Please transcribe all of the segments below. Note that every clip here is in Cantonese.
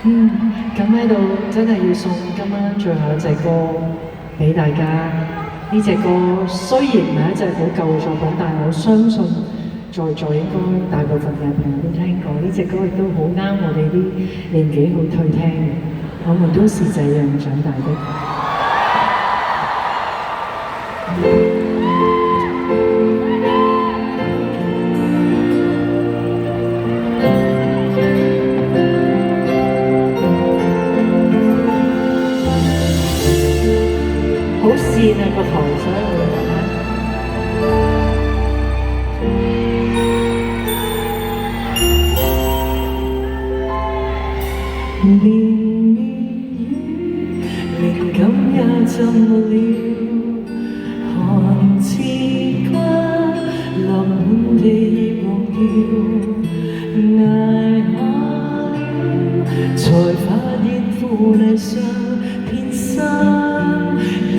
咁喺度真係要送今晚最後一隻歌俾大家。呢隻歌雖然唔係一隻好舊嘅作品，但係我相信在座應該大部分嘅朋友都聽過。呢隻歌亦都好啱我哋啲年紀好退聽嘅。我們都是這樣長大的。好跣啊個頭，所以我會覺得連綿雨，靈感也浸沒了，寒刺骨，落滿地黃葉，捱下了，才發現負泥上遍身野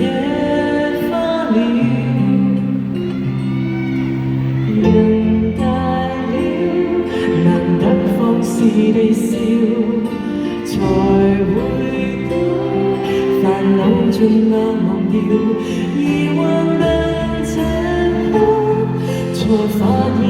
花了。人大了，難得放肆地笑，才會懂煩惱盡那忘掉，而還能這刻，才發現